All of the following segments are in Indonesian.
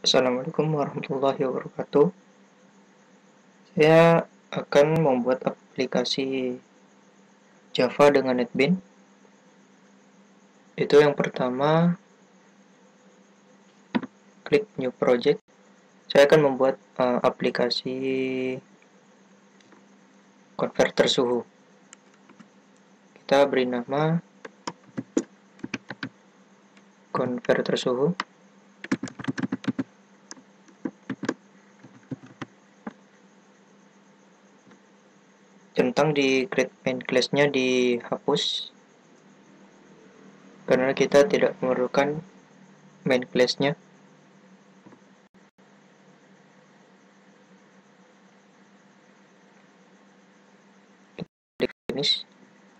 Assalamualaikum warahmatullahi wabarakatuh. Saya akan membuat aplikasi Java dengan NetBeans. Itu yang pertama, klik New Project. Saya akan membuat aplikasi konverter suhu. Kita beri nama konverter suhu. Centang di create main class-nya dihapus karena kita tidak memerlukan main class-nya. Klik finish.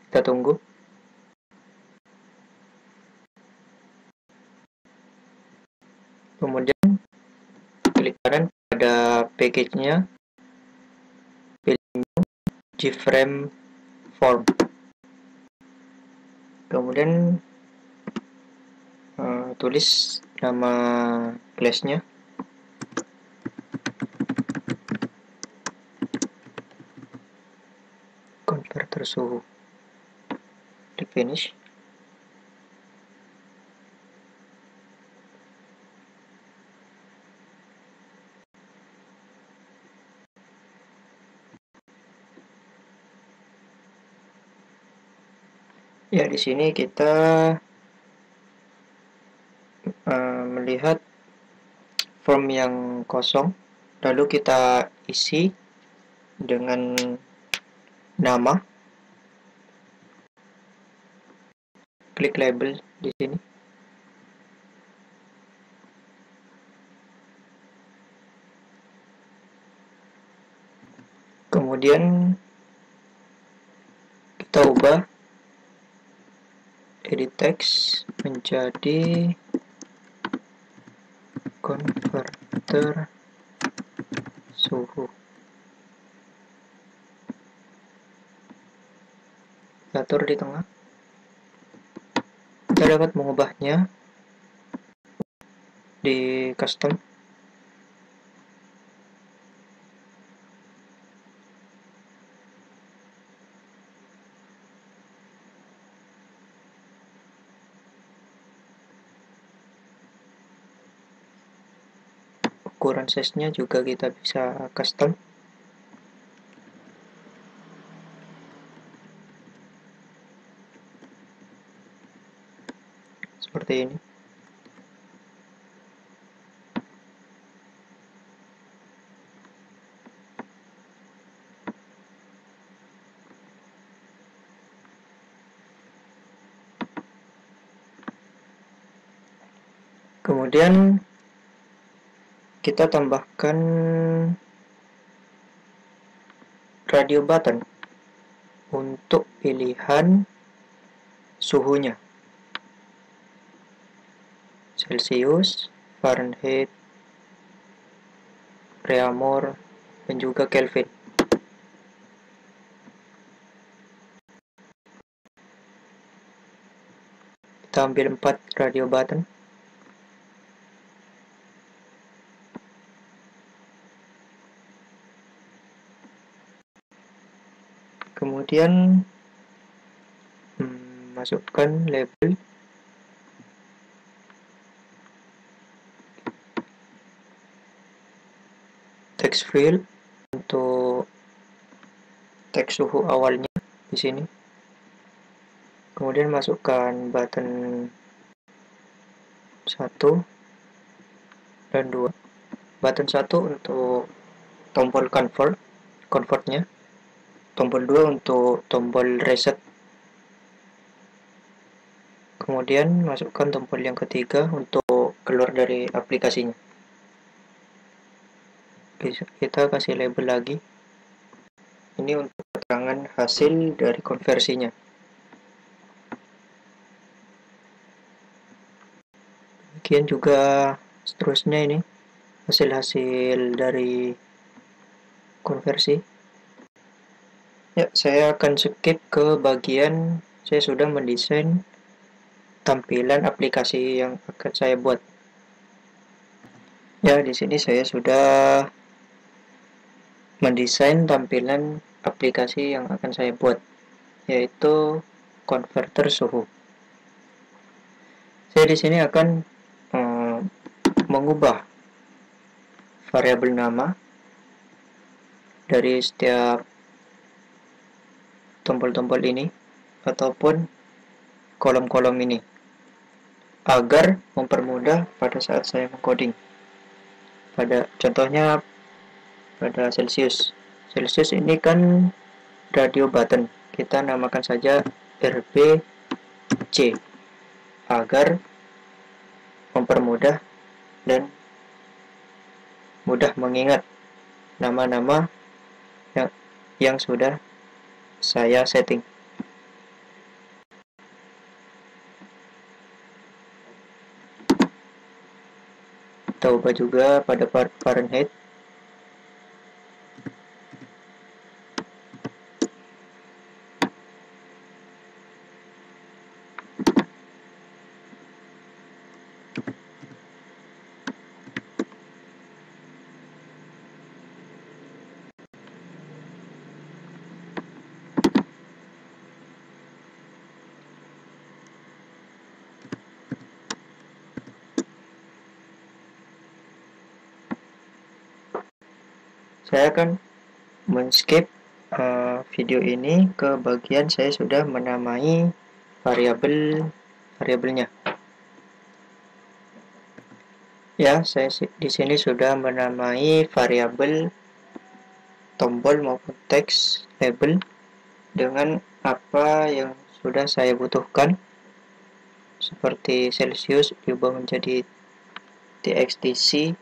Kita tunggu. Kemudian klik kanan pada package-nya, pilih JFrame Form. Kemudian tulis nama class-nya. Konverter suhu. Klik finish. Ya, di sini kita melihat form yang kosong, lalu kita isi dengan nama. Klik label di sini. Kemudian kita ubah edit text menjadi konverter suhu. Atur di tengah. Kita dapat mengubahnya di custom. Ukuran size-nya juga kita bisa custom. Seperti ini. Kemudian kita tambahkan radio button untuk pilihan suhunya, Celsius, Fahrenheit, Reaumur, dan juga Kelvin. Kita ambil 4 radio button. Kemudian masukkan label. Text field untuk teks suhu awalnya di sini. Kemudian masukkan button 1 dan 2. Button 1 untuk tombol convertnya. Tombol 2 untuk tombol reset. Kemudian masukkan tombol yang ketiga untuk keluar dari aplikasinya. Kita kasih label lagi. Ini untuk keterangan hasil dari konversinya. Demikian juga seterusnya, ini hasil-hasil dari konversi. Ya, saya akan skip ke bagian saya sudah mendesain tampilan aplikasi yang akan saya buat. Ya, di sini saya sudah mendesain tampilan aplikasi yang akan saya buat, yaitu konverter suhu. Saya di sini akan mengubah variabel nama dari setiap tombol-tombol ini ataupun kolom-kolom ini agar mempermudah pada saat saya mengcoding. Contohnya pada Celsius. Celsius ini kan radio button. Kita namakan saja RBC agar mempermudah dan mudah mengingat nama-nama yang sudah saya setting. Kita ubah juga pada Fahrenheit. Saya akan men-skip video ini ke bagian saya sudah menamai variabelnya. Ya, saya di sini sudah menamai variabel tombol maupun teks label dengan apa yang sudah saya butuhkan, seperti Celsius diubah menjadi TXTC.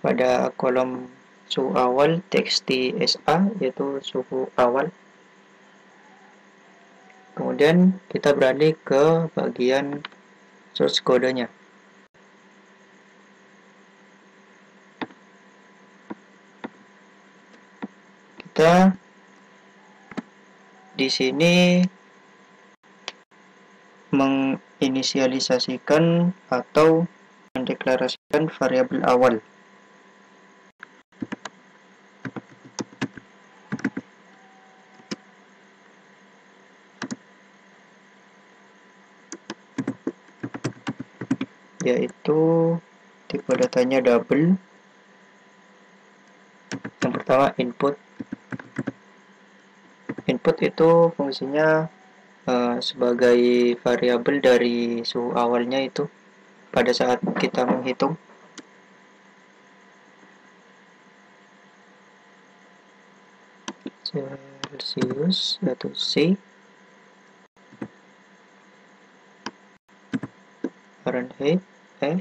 Pada kolom suhu awal TXT-SA, yaitu suhu awal. Kemudian kita beralih ke bagian source kodenya. Kita di sini menginisialisasikan atau mendeklarasikan variabel awal. Yaitu tipe datanya double. Yang pertama input. Input itu fungsinya sebagai variabel dari suhu awalnya itu pada saat kita menghitung. Celsius atau C, Fahrenheit F,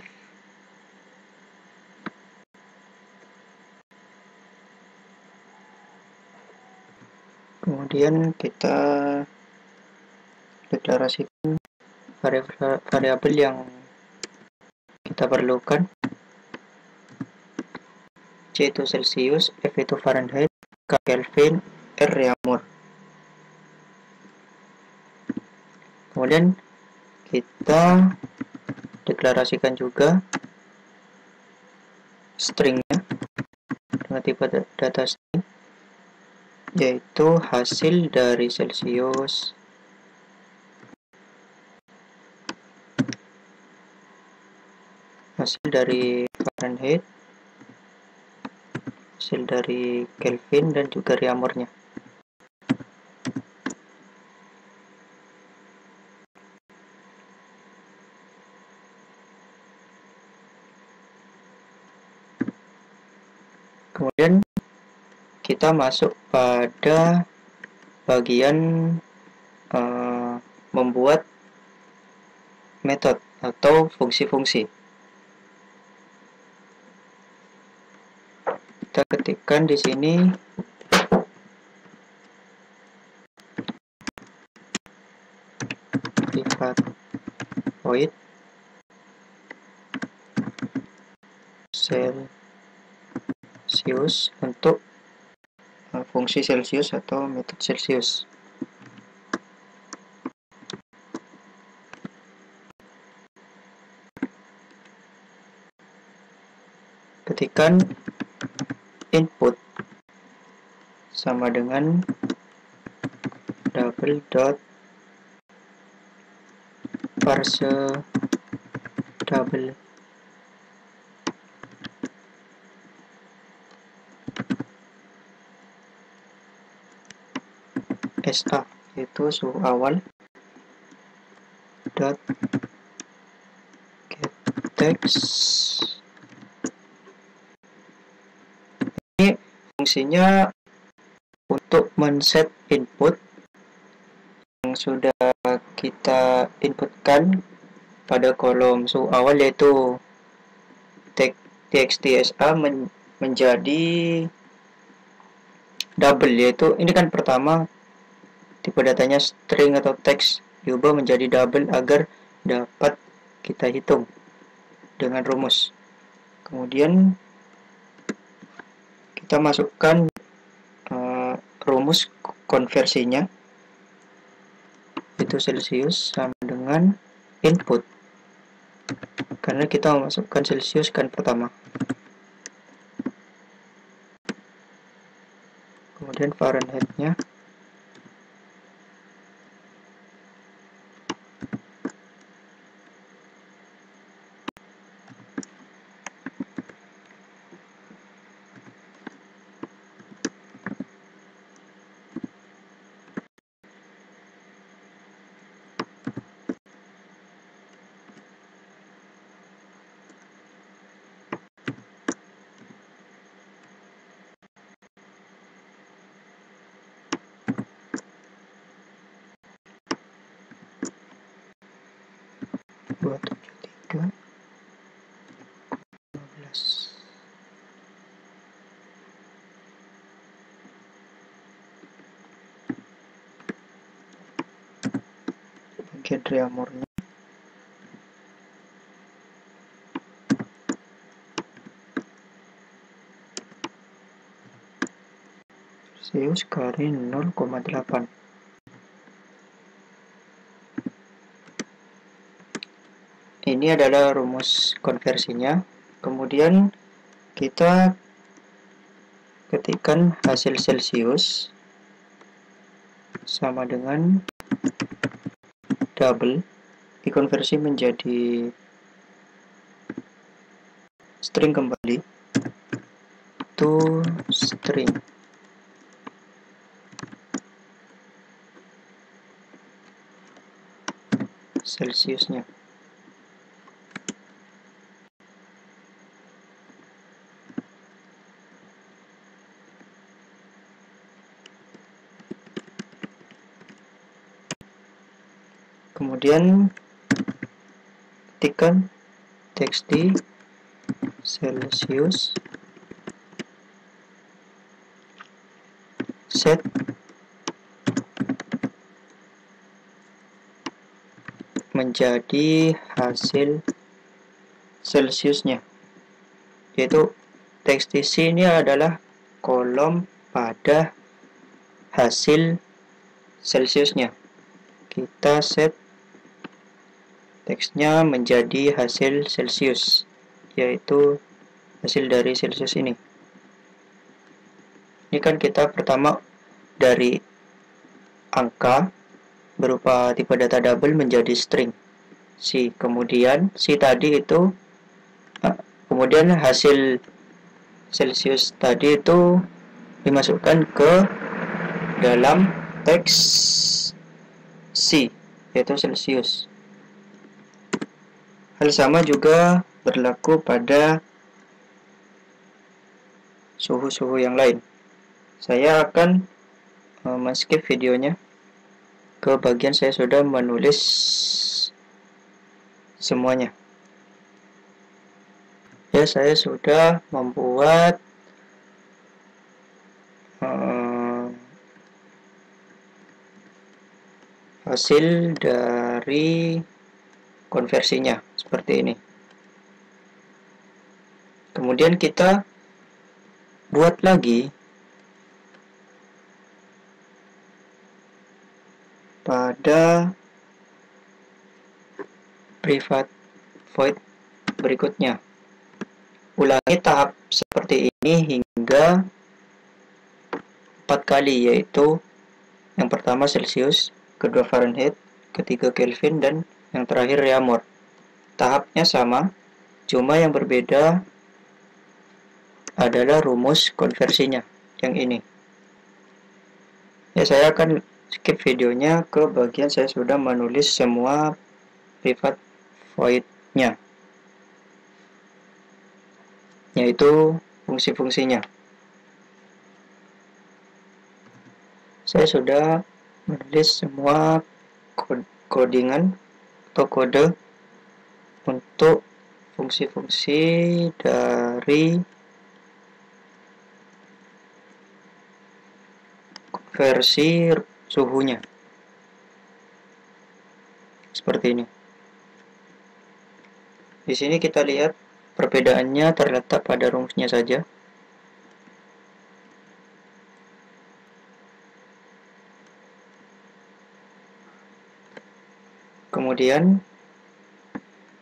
kemudian kita deklarasikan variabel yang kita perlukan. C itu Celsius, F itu Fahrenheit, K Kelvin, R Reaumur. Kemudian kita deklarasikan juga stringnya dengan tipe data string, yaitu hasil dari Celsius, hasil dari Fahrenheit, hasil dari Kelvin, dan juga Reaumurnya. Kemudian kita masuk pada bagian membuat metode atau fungsi-fungsi. Kita ketikkan di sini pivot void Celsius untuk fungsi Celsius atau metode Celsius. ketikkan input sama dengan double dot parse double SA, yaitu suhu awal dot get text. Ini fungsinya untuk men-set input yang sudah kita inputkan pada kolom suhu awal, yaitu txt SA menjadi double, yaitu ini kan pertama tipe datanya string atau teks, diubah menjadi double agar dapat kita hitung dengan rumus. Kemudian kita masukkan rumus konversinya, itu Celsius sama dengan input, karena kita memasukkan Celsius kan pertama. Kemudian Fahrenheit-nya bagian reamurnya Celsius kali 0,8. Ini adalah rumus konversinya. Kemudian kita ketikkan hasil Celsius sama dengan double, dikonversi menjadi string kembali, to string. Celsiusnya. Kemudian ketikkan txt Celsius set menjadi hasil Celsiusnya, yaitu txt ini adalah kolom pada hasil Celsiusnya. Kita set teksnya menjadi hasil Celsius, yaitu hasil dari Celsius ini. Ini kan kita pertama dari angka berupa tipe data double menjadi string C, kemudian C tadi itu kemudian hasil Celsius tadi itu dimasukkan ke dalam teks C, yaitu Celsius. Hal sama juga berlaku pada suhu-suhu yang lain. Saya akan men-skip videonya. Ke bagian saya sudah menulis semuanya. Ya, saya sudah membuat hasil dari konversinya seperti ini. Kemudian kita buat lagi pada private void berikutnya. Ulangi tahap seperti ini hingga 4 kali, yaitu yang pertama Celsius, kedua Fahrenheit, ketiga Kelvin, dan yang terakhir Reaumur. Tahapnya sama, cuma yang berbeda adalah rumus konversinya yang ini. Ya, saya akan skip videonya ke bagian saya sudah menulis semua private void-nya, yaitu fungsi-fungsinya. Saya sudah menulis semua codingan atau kode untuk fungsi-fungsi dari konversi suhunya. Seperti ini. Di sini kita lihat perbedaannya terletak pada rumusnya saja. Kemudian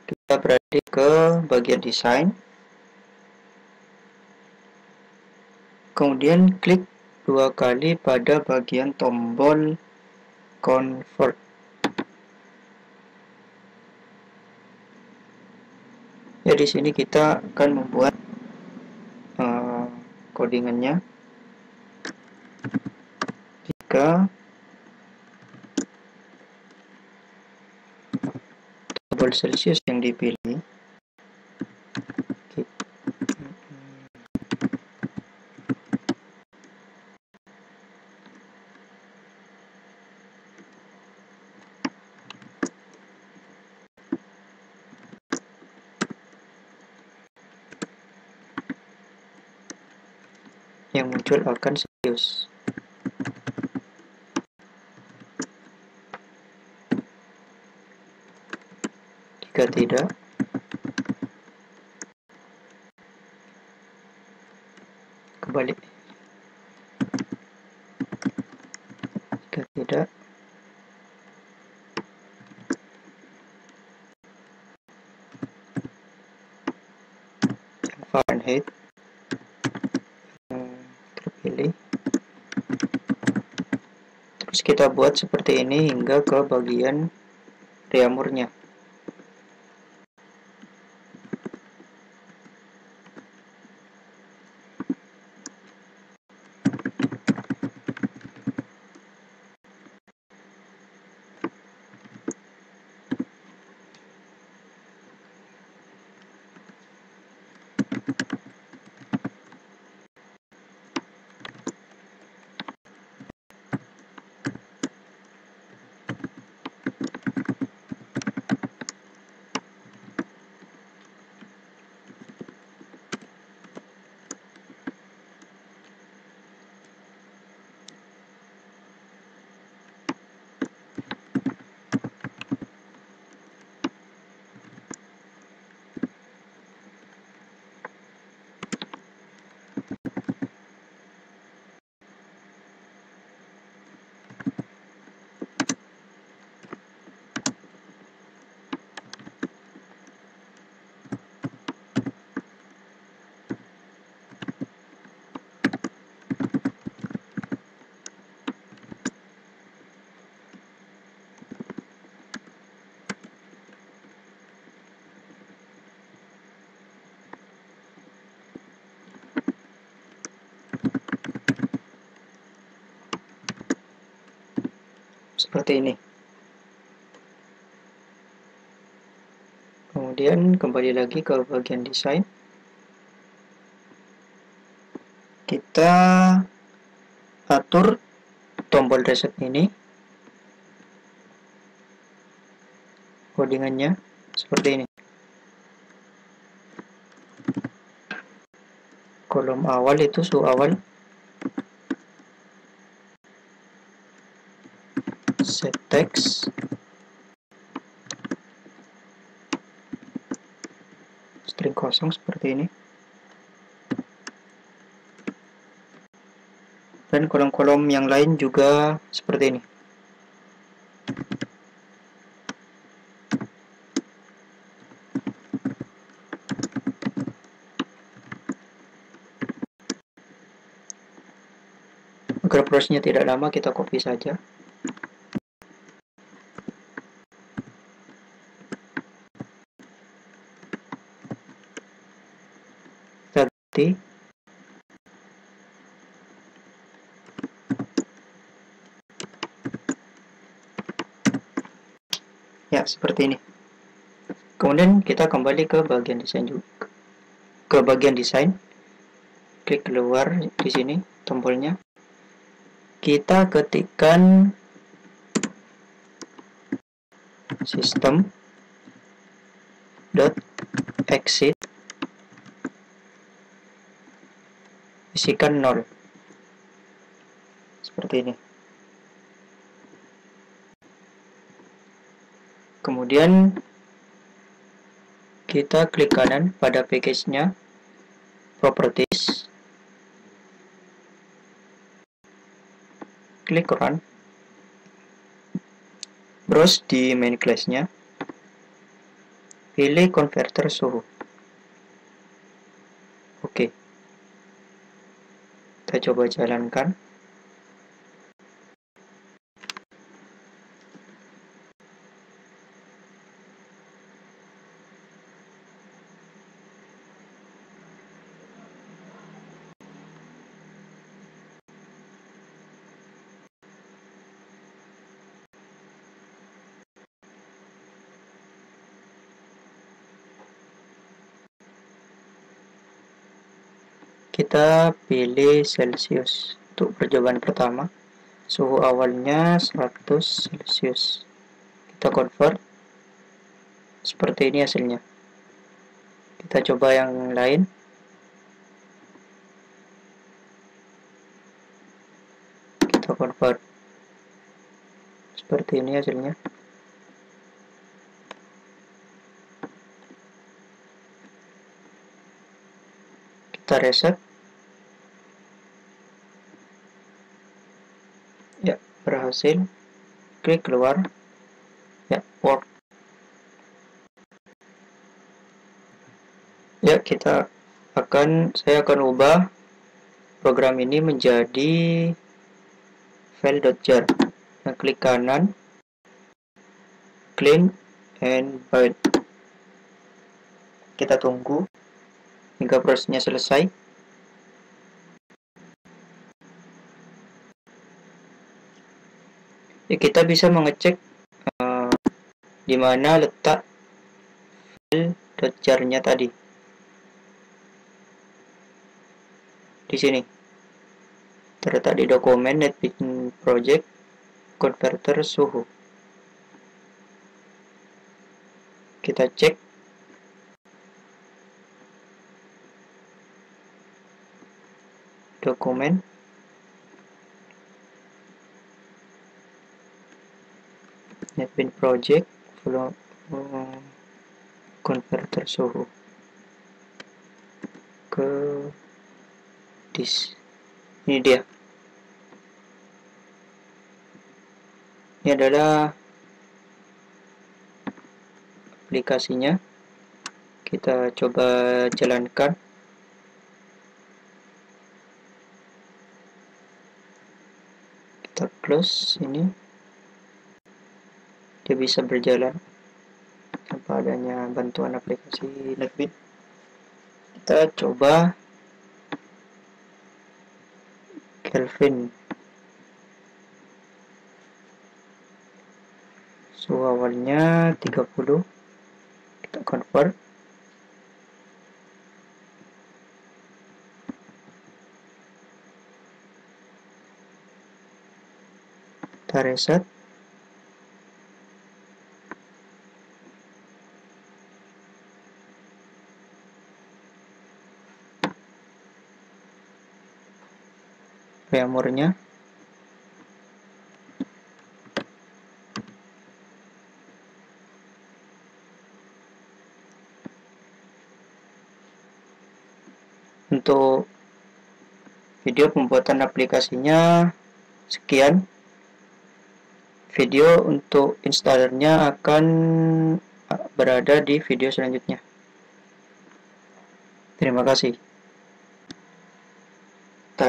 kita beralih ke bagian desain. Kemudian klik 2 kali pada bagian tombol convert. Ya, di sini kita akan membuat codingannya. Jika tombol Celsius yang dipilih, yang muncul akan Celsius. Jika tidak, kebalik. Jika tidak, yang Fahrenheit terpilih. Terus kita buat seperti ini hingga ke bagian Reaumurnya. Seperti ini. Kemudian kembali lagi ke bagian desain. Kita atur tombol reset ini, codingannya seperti ini. Kolom awal itu suhu awal, set text, string kosong seperti ini, dan kolom-kolom yang lain juga seperti ini. Agar prosesnya tidak lama, kita copy saja. Kita ganti. Ya, seperti ini. Kemudian kita kembali ke bagian desain juga. Ke bagian desain. Klik keluar di sini tombolnya. Kita ketikkan system.exit, isikan 0. Seperti ini. Kemudian kita klik kanan pada package-nya, properties, klik run, browse di main class-nya, pilih converter suhu. Oke, kita coba jalankan. Kita pilih Celsius untuk percobaan pertama. Suhu awalnya 100 Celsius. Kita convert. Seperti ini hasilnya. Kita coba yang lain. Kita convert. Seperti ini hasilnya. Kita reset. Ya, berhasil. Klik keluar. Ya, work. Ya, saya akan ubah program ini menjadi file.jar. Nah, klik kanan, clean and bind. Kita tunggu hingga prosesnya selesai. Ya, kita bisa mengecek di mana letak file.jar-nya tadi. Di sini. Terletak di dokumen NetBeans Project Converter Suhu. Kita cek. Dokumen. NetBeans Project Converter Suhu. Ke disk. Ini dia. Ini adalah aplikasinya. Kita coba jalankan. Kita close ini. Dia bisa berjalan tanpa adanya bantuan aplikasi NetBeans. Kita coba Kelvin. Suhu awalnya 30. Kita convert. Kita reset. VMware-nya. Untuk video pembuatan aplikasinya sekian. Video untuk installernya akan berada di video selanjutnya. Terima kasih.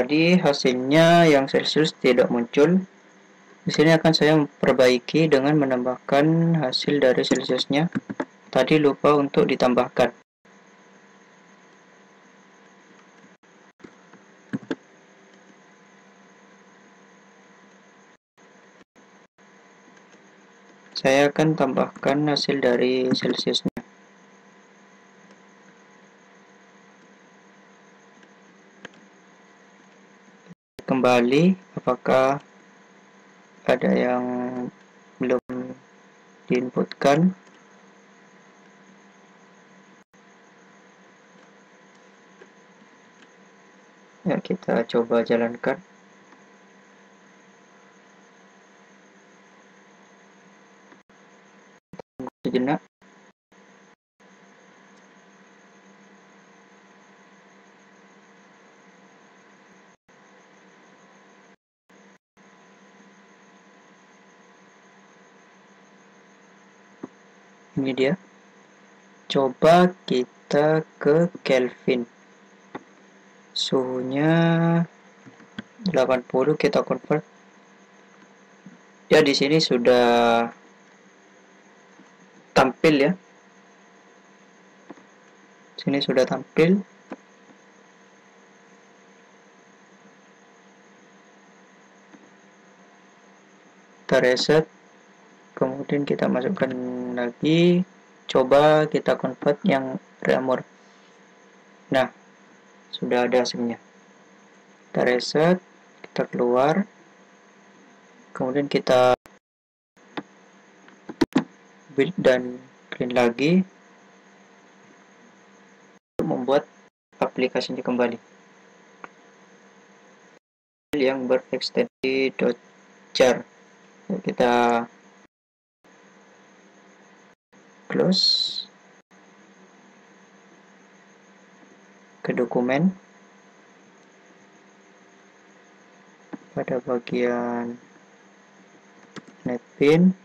tadi hasilnya yang Celsius tidak muncul. Di sini akan saya perbaiki dengan menambahkan hasil dari Celsiusnya. Tadi lupa untuk ditambahkan. Saya akan tambahkan hasil dari Celsiusnya. Kembali, apakah ada yang belum diinputkan? Ya, kita coba jalankan. Sejenak. Ini dia. Coba kita ke Kelvin. Suhunya 80, kita convert. Ya, di sini sudah tampil ya. Sini sudah tampil. Kita reset. Kemudian kita masukkan lagi. Coba kita convert yang Reaumur. Nah, sudah ada hasilnya. Kita reset, kita keluar. Kemudian kita build dan clean lagi untuk membuat aplikasinya kembali yang berekstensi .jar. Kita close ke dokumen. Pada bagian netpin,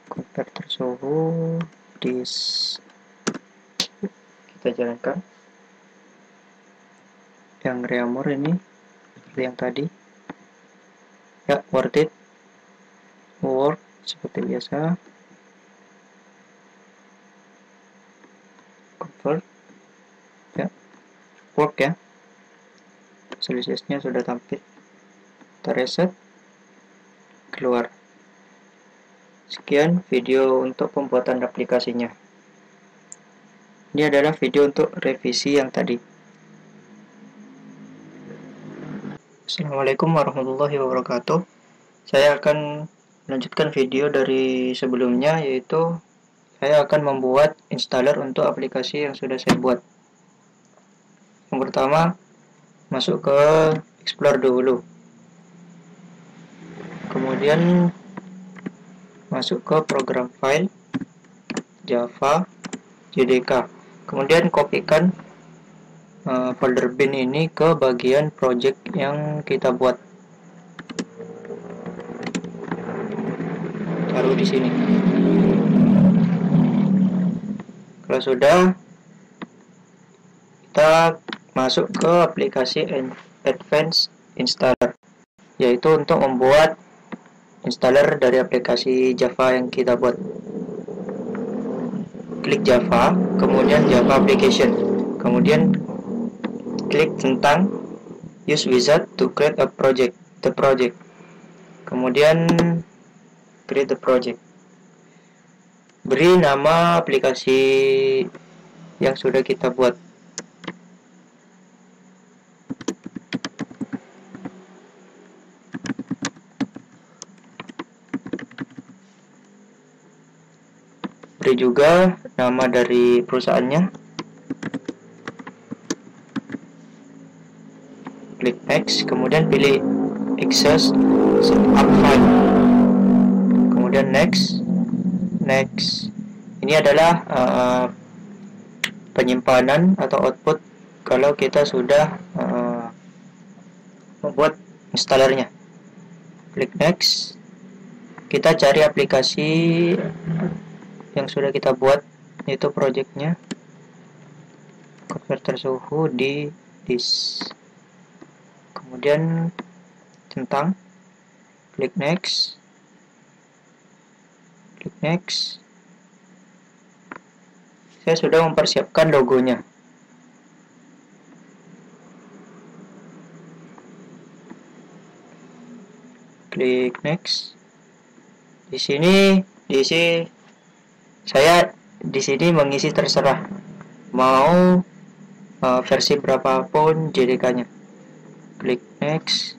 konverter suhu, kita jalankan yang Reaumur ini seperti yang tadi ya, worth it, work seperti biasa, convert ya, work ya, Celsiusnya sudah tampil. Kita reset, keluar. Sekian video untuk pembuatan aplikasinya. Ini adalah video untuk revisi yang tadi. Assalamualaikum warahmatullahi wabarakatuh. Saya akan melanjutkan video dari sebelumnya, yaitu saya akan membuat installer untuk aplikasi yang sudah saya buat. Yang pertama, masuk ke Explorer dulu. Kemudian masuk ke program file Java JDK. Kemudian kopikan folder bin ini ke bagian project yang kita buat. Taruh di sini. Kalau sudah, kita masuk ke aplikasi Advanced Installer, yaitu untuk membuat installer dari aplikasi Java yang kita buat. Klik Java, kemudian Java Application, kemudian klik tentang Use Wizard to create a project, kemudian create the project. Beri nama aplikasi yang sudah kita buat. Beri juga nama dari perusahaannya. Klik next, kemudian pilih access setup file, kemudian next. Ini adalah penyimpanan atau output kalau kita sudah membuat installernya. Klik next. Kita cari aplikasi yang sudah kita buat, yaitu projectnya konverter suhu di this. Kemudian centang, klik next, klik next. Saya sudah mempersiapkan logonya. Klik next. Di sini diisi, saya di sini mengisi terserah mau versi berapapun JDK-nya. Klik next.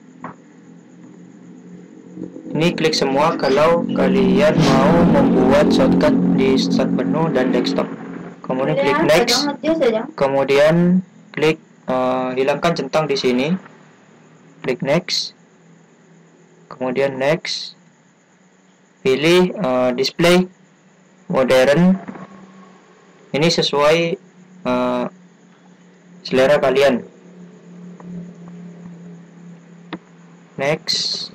Ini klik semua kalau kalian mau membuat shortcut di start menu dan desktop. Kemudian klik next. Kemudian klik hilangkan centang di sini. Klik next. Kemudian next. Pilih display modern. Ini sesuai selera kalian. Next.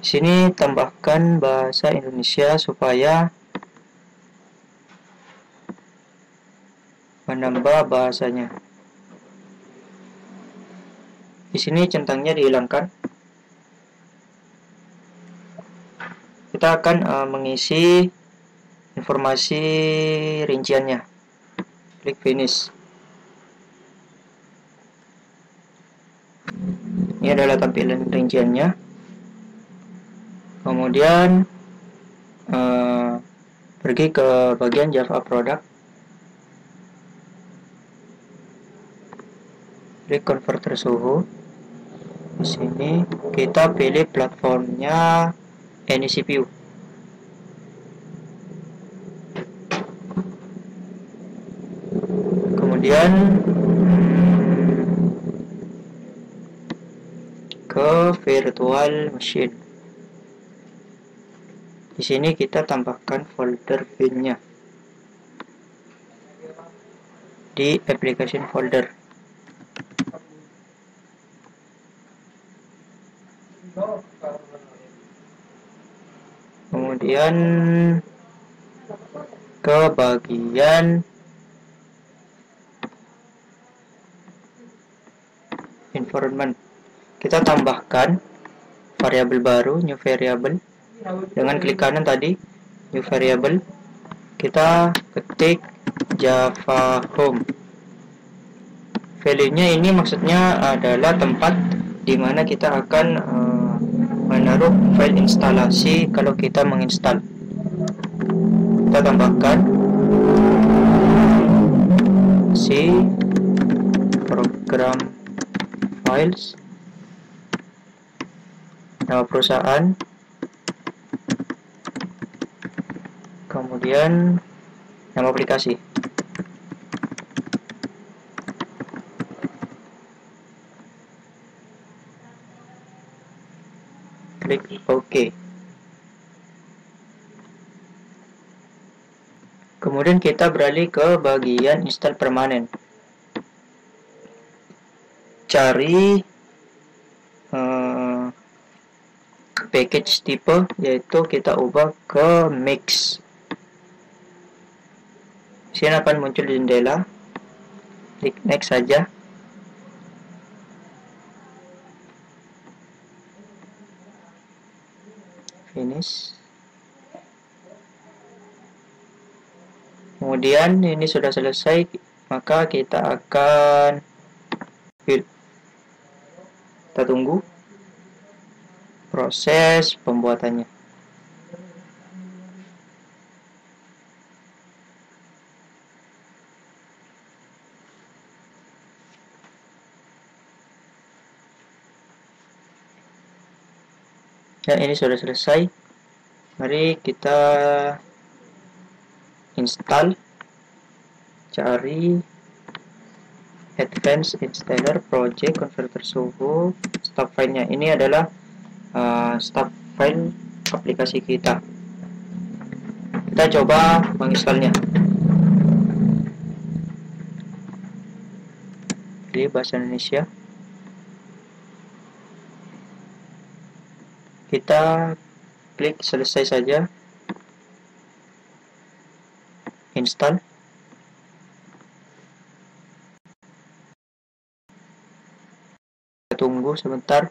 Sini tambahkan bahasa Indonesia supaya menambah bahasanya. Di sini centangnya dihilangkan. Kita akan mengisi informasi rinciannya. Klik finish. Ini adalah tampilan rinciannya. Kemudian pergi ke bagian Java Product. Klik converter suhu. Di sini kita pilih platformnya AnyCPU. Kemudian ke virtual machine. Di sini kita tambahkan folder bin-nya di application folder. Kemudian ke bagian environment, kita tambahkan variabel baru, new variable. Dengan klik kanan tadi, new variable, kita ketik Java Home. Value-nya ini maksudnya adalah tempat di mana kita akan menaruh file instalasi kalau kita menginstal. Kita tambahkan C program files, nama perusahaan, kemudian nama aplikasi. Klik OK. Kemudian kita beralih ke bagian install permanen. Cari package tipe, yaitu kita ubah ke mix. Sini akan muncul jendela. Klik next saja. Finish. Kemudian ini sudah selesai, maka kita akan build. Kita tunggu proses pembuatannya. Dan ini sudah selesai. Mari kita install. Cari Advanced Installer Project Converter Suhu. Start file-nya ini adalah start file aplikasi kita. Kita coba menginstalnya. Pilih bahasa Indonesia. Kita klik selesai saja. Install. tunggu sebentar.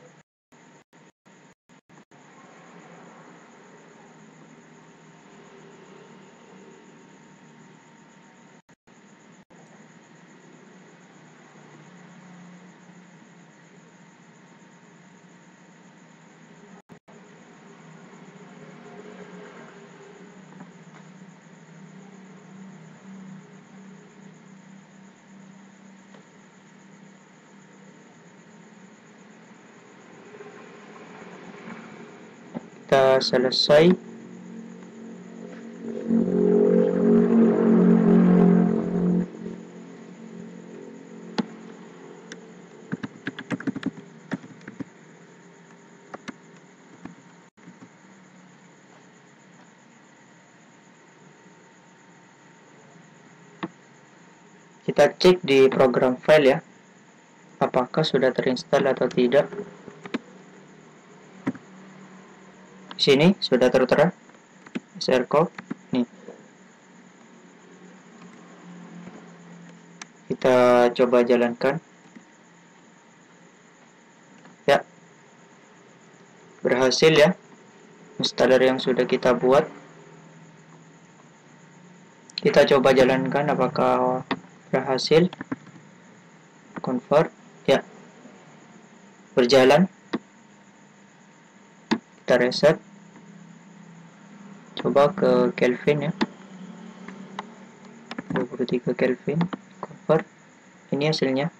Kita selesai. Kita cek di program file ya, apakah sudah terinstall atau tidak. Di sini sudah tertera srco. Nih, kita coba jalankan. Ya, berhasil ya installer yang sudah kita buat. Kita coba jalankan apakah berhasil. Convert, ya, berjalan. Kita reset, coba ke Kelvin ya, 23 Kelvin, convert. Ini hasilnya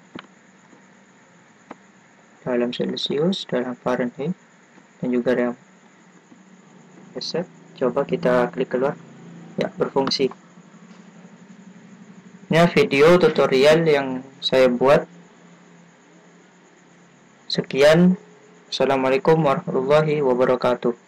dalam Celsius, dalam Fahrenheit, dan juga dalam reset. Coba kita klik keluar, ya, berfungsi. Ini video tutorial yang saya buat. Sekian, assalamualaikum warahmatullahi wabarakatuh.